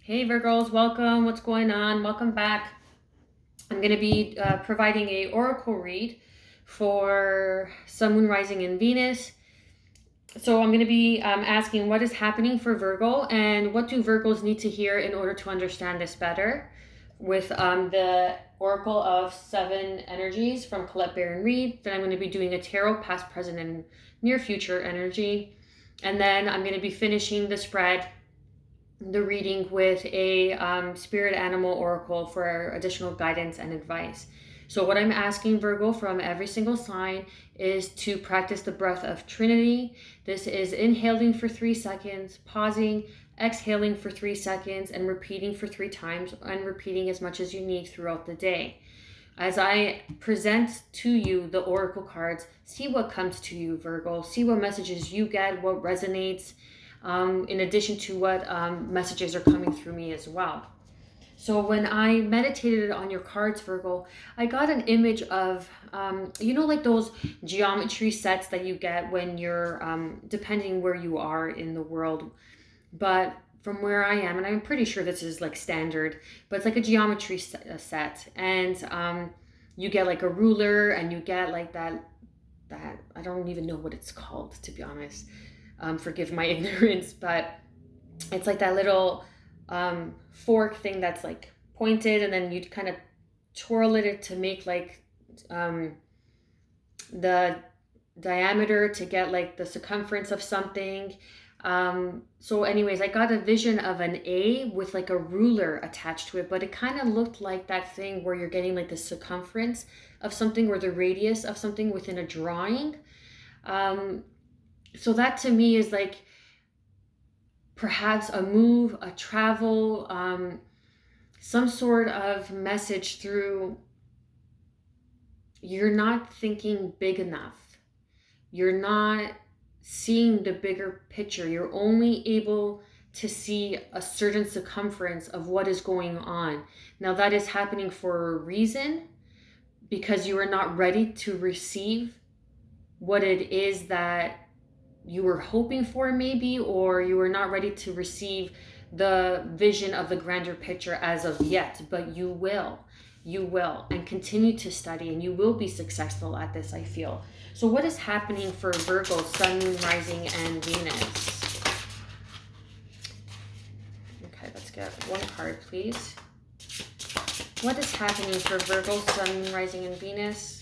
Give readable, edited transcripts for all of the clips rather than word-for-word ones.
Hey Virgos, welcome. What's going on? Welcome back. I'm going to be providing a oracle read for Sun, Moon, Rising, and Venus. So I'm going to be asking what is happening for Virgo and what do Virgos need to hear in order to understand this better with the Oracle of Seven Energies from Colette Baron Reed. Then I'm going to be doing a tarot past, present, and near future energy. And then I'm going to be finishing the reading with a spirit animal oracle for additional guidance and advice. So what I'm asking Virgo from every single sign is to practice the breath of Trinity. This is inhaling for 3 seconds, pausing, exhaling for 3 seconds, and repeating for 3 times, and repeating as much as you need throughout the day. As I present to you the oracle cards, see what comes to you, Virgo. See what messages you get, what resonates, in addition to what messages are coming through me as well. So when I meditated on your cards, Virgo, I got an image of, like those geometry sets that you get when you're, depending where you are in the world. But from where I am, and I'm pretty sure this is like standard, but it's like a geometry set. And you get like a ruler and you get like that I don't even know what it's called, to be honest. Forgive my ignorance, but it's like that little fork thing that's like pointed, and then you'd kind of twirl it to make like the diameter to get like the circumference of something. So anyways, I got a vision of an A with like a ruler attached to it, but it kind of looked like that thing where you're getting like the circumference of something or the radius of something within a drawing. So that to me is like perhaps a move, a travel, some sort of message through you're not thinking big enough. You're not seeing the bigger picture. You're only able to see a certain circumference of what is going on. Now that is happening for a reason, because you are not ready to receive what it is that you were hoping for, maybe, or you were not ready to receive the vision of the grander picture as of yet, but you will, and continue to study, and you will be successful at this, I feel. So what is happening for Virgo, Sun, Moon, Rising, and Venus? Okay, let's get one card, please. What is happening for Virgo, Sun, Moon, Rising, and Venus?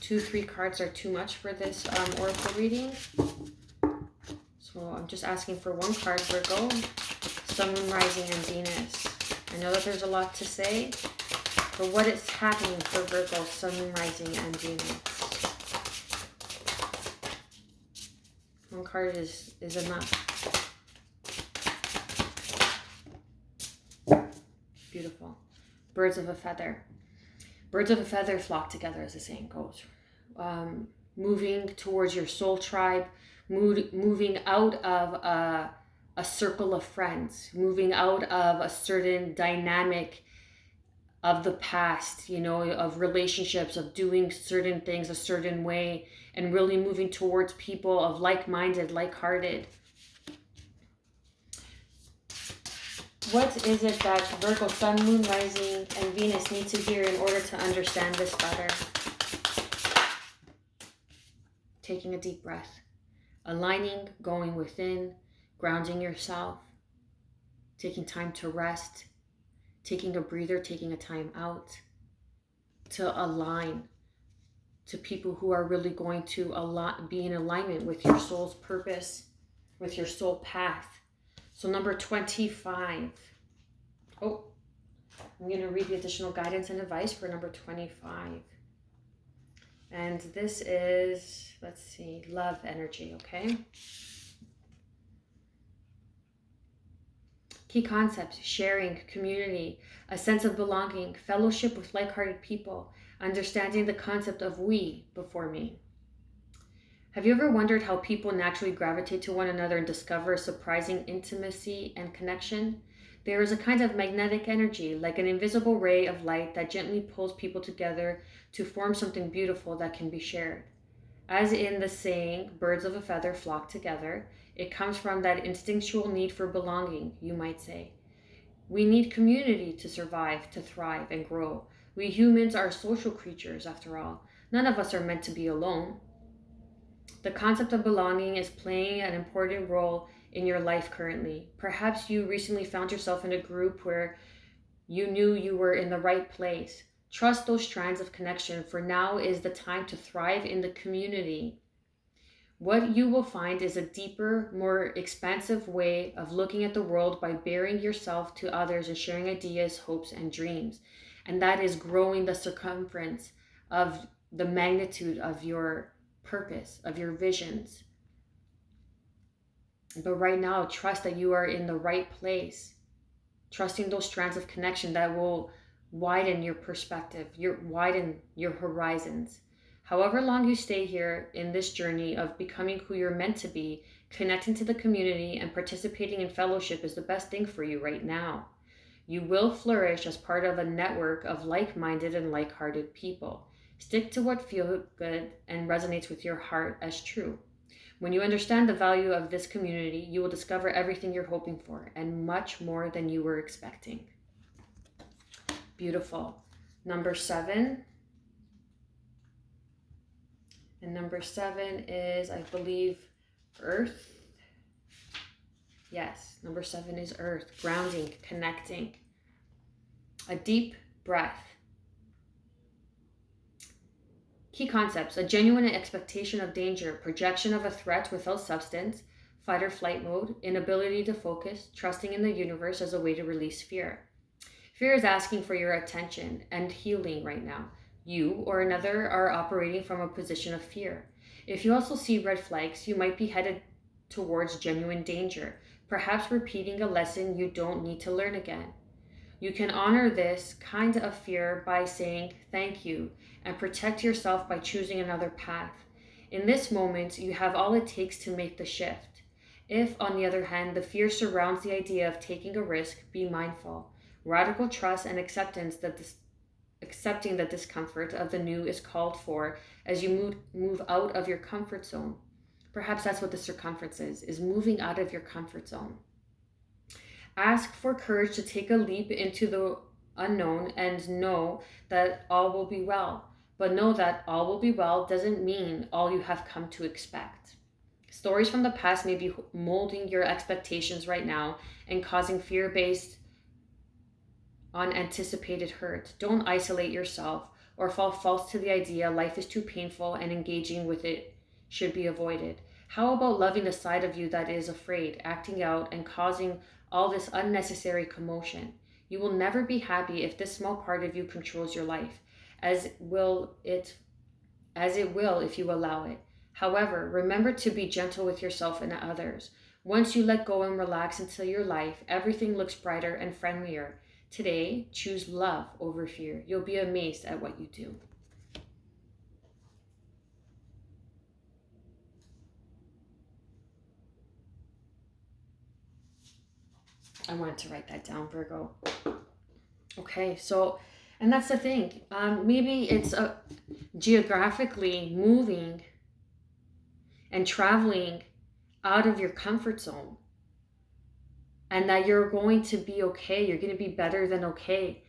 2, 3 cards are too much for this oracle reading. So I'm just asking for one card, Virgo, Sun, Moon, Rising, and Venus. I know that there's a lot to say, but what is happening for Virgo, Sun, Moon, Rising, and Venus? One card is enough. Beautiful. Birds of a feather. Birds of a feather flock together, as the saying goes. Moving towards your soul tribe, moving out of a circle of friends, moving out of a certain dynamic of the past, of relationships, of doing certain things a certain way, and really moving towards people of like-minded, like-hearted. What is it that Virgo, Sun, Moon, Rising, and Venus need to hear in order to understand this better? Taking a deep breath, aligning, going within, grounding yourself, taking time to rest, taking a breather, taking a time out, to align to people who are really going to be in alignment with your soul's purpose, with your soul path. So number 25. Oh, I'm going to read the additional guidance and advice for number 25. And this is, let's see, love energy, okay? Key concepts: sharing, community, a sense of belonging, fellowship with like-hearted people, understanding the concept of we before me. Have you ever wondered how people naturally gravitate to one another and discover surprising intimacy and connection? There is a kind of magnetic energy, like an invisible ray of light that gently pulls people together to form something beautiful that can be shared. As in the saying, birds of a feather flock together, It comes from that instinctual need for belonging, you might say. We need community to survive, to thrive, and grow. We humans are social creatures, after all. None of us are meant to be alone. The concept of belonging is playing an important role in your life currently. Perhaps you recently found yourself in a group where you knew you were in the right place. Trust those strands of connection, for now is the time to thrive in the community. What you will find is a deeper, more expansive way of looking at the world by bearing yourself to others and sharing ideas, hopes, and dreams. And that is growing the circumference of the magnitude of your purpose, of your visions. But right now, trust that you are in the right place. Trusting those strands of connection that will widen your perspective, widen your horizons. However long you stay here in this journey of becoming who you're meant to be, connecting to the community and participating in fellowship is the best thing for you right now. You will flourish as part of a network of like-minded and like-hearted people. Stick to what feels good and resonates with your heart as true. When you understand the value of this community, you will discover everything you're hoping for and much more than you were expecting. Beautiful. Number 7. And number 7 is, I believe, Earth. Yes, number 7 is Earth. Grounding, connecting. A deep breath. Key concepts: a genuine expectation of danger, projection of a threat without substance, fight or flight mode, inability to focus, trusting in the universe as a way to release fear. Fear is asking for your attention and healing right now. You or another are operating from a position of fear. If you also see red flags, you might be headed towards genuine danger, perhaps repeating a lesson you don't need to learn again. You can honor this kind of fear by saying thank you and protect yourself by choosing another path. In this moment, you have all it takes to make the shift. If, on the other hand, the fear surrounds the idea of taking a risk, be mindful. Radical trust and accepting the discomfort of the new is called for as you move out of your comfort zone. Perhaps that's what the circumference is moving out of your comfort zone. Ask for courage to take a leap into the unknown and know that all will be well. But know that all will be well doesn't mean all you have come to expect. Stories from the past may be molding your expectations right now and causing fear based on anticipated hurt. Don't isolate yourself or fall false to the idea life is too painful and engaging with it should be avoided. How about loving the side of you that is afraid, acting out, and causing all this unnecessary commotion? You will never be happy if this small part of you controls your life, as it will if you allow it. However, remember to be gentle with yourself and others. Once you let go and relax into your life, everything looks brighter and friendlier. Today, choose love over fear. You'll be amazed at what you do. I wanted to write that down, Virgo. Okay, so, and that's the thing. Maybe it's geographically moving and traveling out of your comfort zone. And that you're going to be okay. You're going to be better than okay.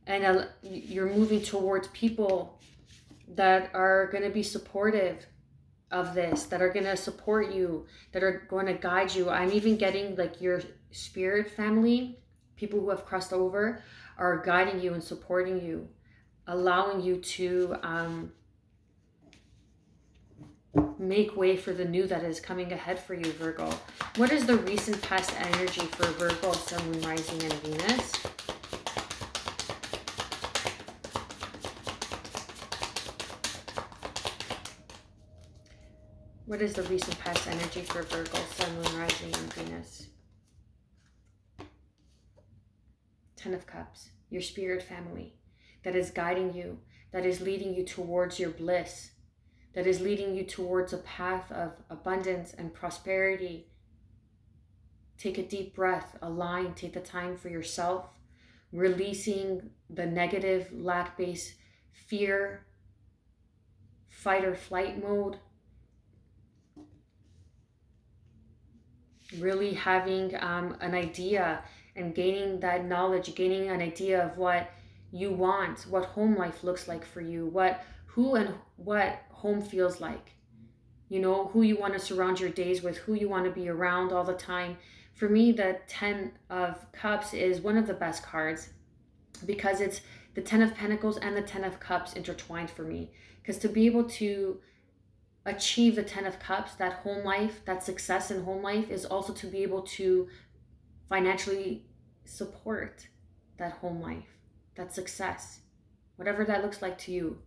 And you're moving towards people that are going to be supportive of this, that are going to support you, that are going to guide you. I'm even getting like your spirit family, people who have crossed over, are guiding you and supporting you, allowing you to make way for the new that is coming ahead for you, Virgo. What is the recent past energy for Virgo, Sun, Moon, Rising, and Venus? What is the recent past energy for Virgo, Sun, Moon, Rising, and Venus? 10 of Cups, your spirit family that is guiding you, that is leading you towards your bliss, that is leading you towards a path of abundance and prosperity. Take a deep breath, align, take the time for yourself, releasing the negative, lack-based fear, fight or flight mode. really having an idea and gaining that knowledge, gaining an idea of what you want, what home life looks like for you, who and what home feels like. You know, who you want to surround your days with, who you want to be around all the time. For me, the 10 of Cups is one of the best cards because it's the 10 of Pentacles and the 10 of Cups intertwined for me. Because to be able to achieve the 10 of Cups, that home life, that success in home life, is also to be able to financially support that home life, that success, whatever that looks like to you.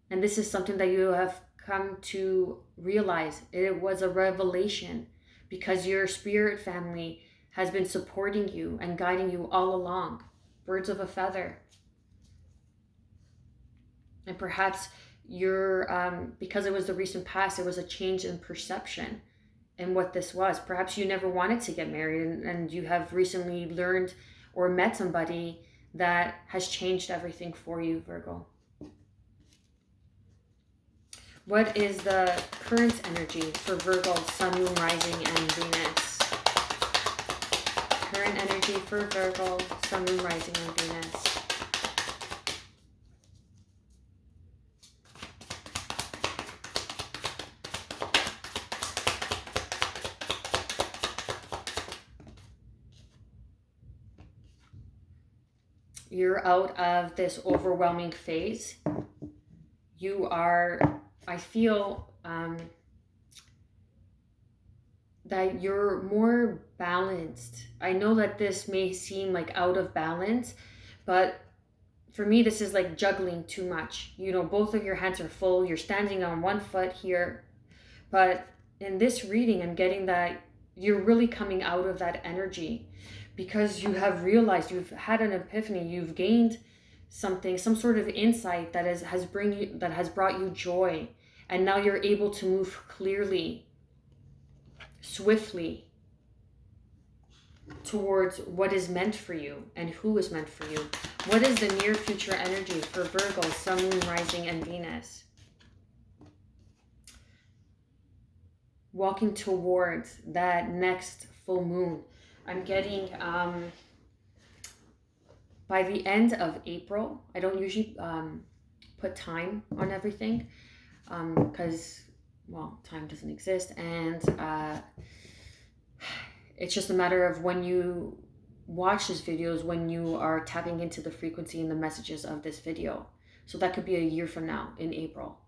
And this is something that you have come to realize. It was a revelation because your spirit family has been supporting you and guiding you all along. Birds of a feather. And perhaps because it was the recent past, it was a change in perception and what this was. Perhaps you never wanted to get married and you have recently learned or met somebody that has changed everything for you, Virgo. What is the current energy for Virgo, Sun, Moon, Rising, and Venus? Current energy for Virgo, Sun, Moon, Rising, and Venus. You're out of this overwhelming phase. You are, I feel that you're more balanced. I know that this may seem like out of balance, but for me, this is like juggling too much. You know, both of your hands are full. You're standing on one foot here. But in this reading, I'm getting that you're really coming out of that energy because you have realized, you've had an epiphany, you've gained something, some sort of insight that has brought you joy. And now you're able to move clearly, swiftly towards what is meant for you and who is meant for you. What is the near future energy for Virgo, Sun, Moon, Rising, and Venus? Walking towards that next full moon. I'm getting by the end of April. I don't usually put time on everything because, well, time doesn't exist, and it's just a matter of when you watch this video is when you are tapping into the frequency and the messages of this video. So that could be a year from now in April.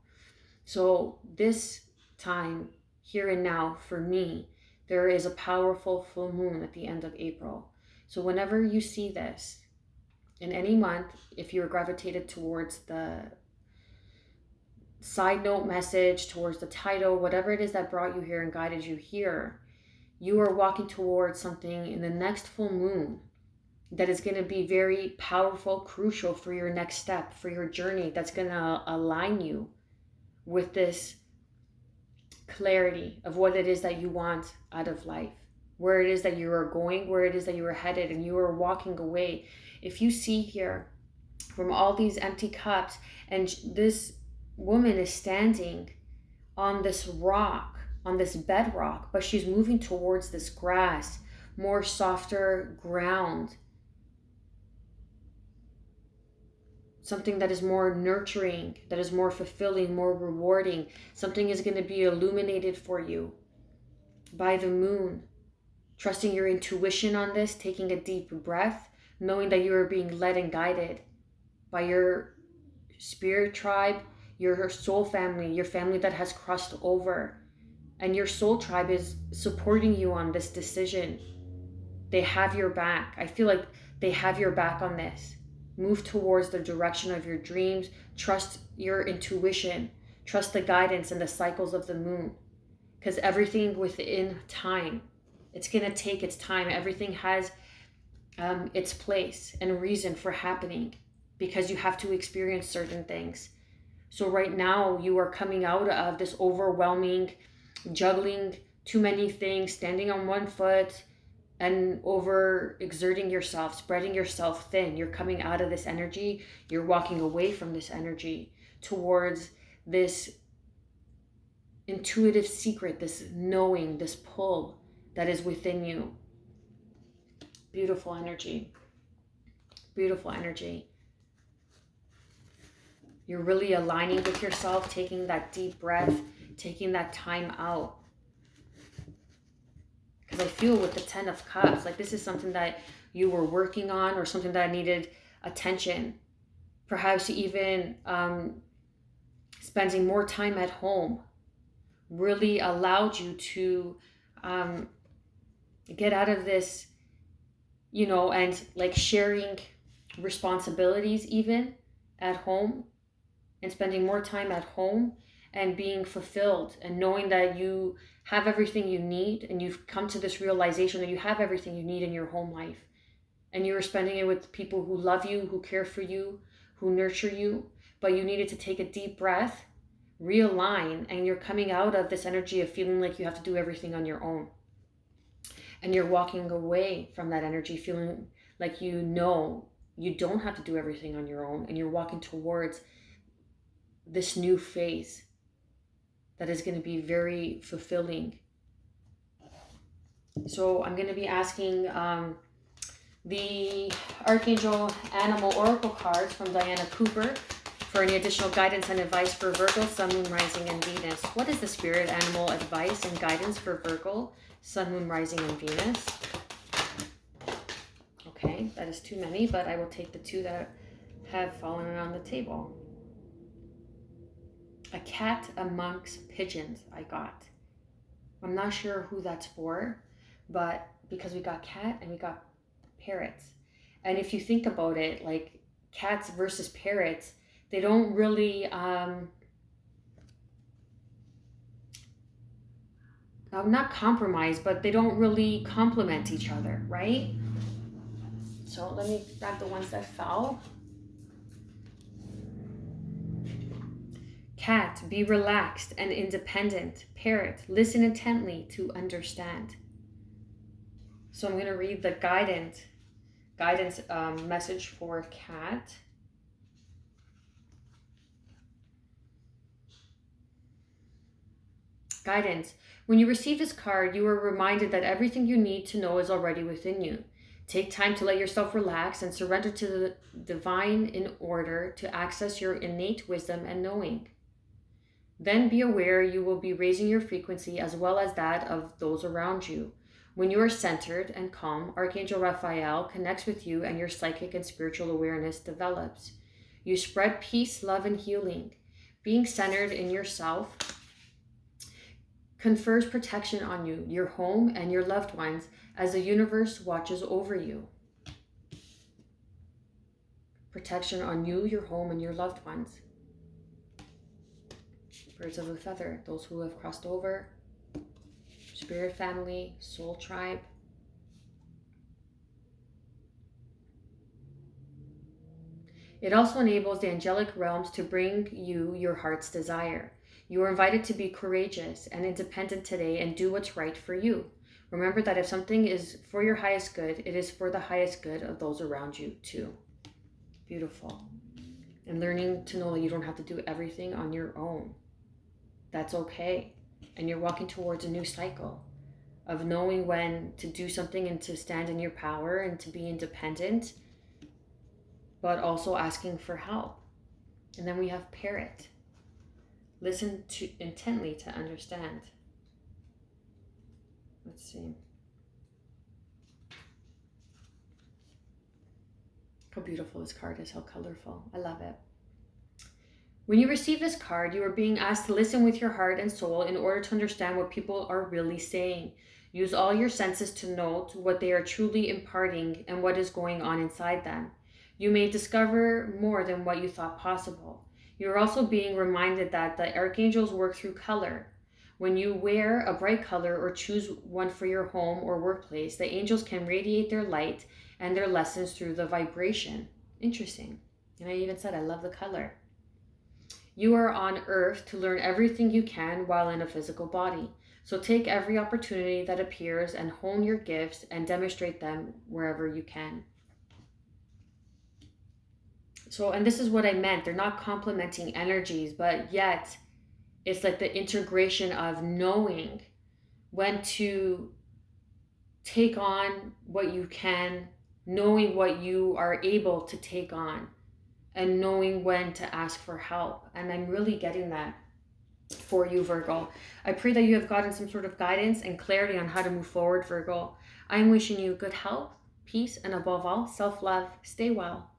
So this time, here and now, for me, there is a powerful full moon at the end of April. So whenever you see this, in any month, if you're gravitated towards the side note message, towards the title, whatever it is that brought you here and guided you here, you are walking towards something in the next full moon that is going to be very powerful, crucial for your next step, for your journey, that's going to align you with this clarity of what it is that you want out of life, where it is that you are going, where it is that you are headed, and you are walking away. If you see here from all these empty cups, and this woman is standing on this rock, on this bedrock, but she's moving towards this grass, more softer ground, something that is more nurturing, that is more fulfilling, more rewarding. Something is going to be illuminated for you by the moon. Trusting your intuition on this, taking a deep breath, knowing that you are being led and guided by your spirit tribe, your soul family, your family that has crossed over. And your soul tribe is supporting you on this decision. They have your back. I feel like they have your back on this. Move towards the direction of your dreams. Trust your intuition. Trust the guidance and the cycles of the moon. Because everything within time, it's going to take its time. Everything has its place and reason for happening because you have to experience certain things. So right now you are coming out of this overwhelming, juggling too many things, standing on one foot, and over exerting yourself, spreading yourself thin. You're coming out of this energy. You're walking away from this energy towards this intuitive secret, this knowing, this pull that is within you. Beautiful energy. Beautiful energy. You're really aligning with yourself, taking that deep breath, taking that time out. Because I feel with the 10 of Cups, like this is something that you were working on or something that needed attention. Perhaps even spending more time at home really allowed you to get out of this, and like sharing responsibilities even at home and spending more time at home and being fulfilled and knowing that you have everything you need, and you've come to this realization that you have everything you need in your home life, and you were spending it with people who love you, who care for you, who nurture you, but you needed to take a deep breath, realign, and you're coming out of this energy of feeling like you have to do everything on your own. And you're walking away from that energy feeling like you don't have to do everything on your own, and you're walking towards this new phase that is going to be very fulfilling. So I'm going to be asking the Archangel Animal Oracle cards from Diana Cooper for any additional guidance and advice for Virgo, Sun, Moon, Rising, and Venus. What is the spirit animal advice and guidance for Virgo, Sun, Moon, Rising, and Venus? Okay, that is too many, but I will take the two that have fallen on the table. A cat amongst pigeons I got. I'm not sure who that's for, but because we got cat and we got parrots. And if you think about it, like cats versus parrots, they don't really, not compromise, but they don't really complement each other, right? So let me grab the ones that fell. Cat, be relaxed and independent. Parrot, listen intently to understand. So I'm going to read the guidance message for cat. Guidance. When you receive this card, you are reminded that everything you need to know is already within you. Take time to let yourself relax and surrender to the divine in order to access your innate wisdom and knowing. Then be aware you will be raising your frequency as well as that of those around you. When you are centered and calm, Archangel Raphael connects with you and your psychic and spiritual awareness develops. You spread peace, love, and healing. Being centered in yourself confers protection on you, your home, and your loved ones as the universe watches over you. Protection on you, your home, and your loved ones. Birds of a feather, those who have crossed over, spirit family, soul tribe. It also enables the angelic realms to bring you your heart's desire. You are invited to be courageous and independent today and do what's right for you. Remember that if something is for your highest good, it is for the highest good of those around you too. Beautiful. And learning to know that you don't have to do everything on your own. That's okay. And you're walking towards a new cycle of knowing when to do something and to stand in your power and to be independent, but also asking for help. And then we have parrot. Listen intently to understand. Let's see. How beautiful this card is, how colorful. I love it. When you receive this card, you are being asked to listen with your heart and soul in order to understand what people are really saying. Use all your senses to note what they are truly imparting and what is going on inside them. You may discover more than what you thought possible. You are also being reminded that the archangels work through color. When you wear a bright color or choose one for your home or workplace, the angels can radiate their light and their lessons through the vibration. Interesting. And I even said I love the color. You are on earth to learn everything you can while in a physical body. So take every opportunity that appears and hone your gifts and demonstrate them wherever you can. So, and this is what I meant. They're not complementing energies, but yet it's like the integration of knowing when to take on what you can, knowing what you are able to take on, and knowing when to ask for help. And I'm really getting that for you, Virgo. I pray that you have gotten some sort of guidance and clarity on how to move forward, Virgo. I'm wishing you good health, peace, and above all, self-love. Stay well.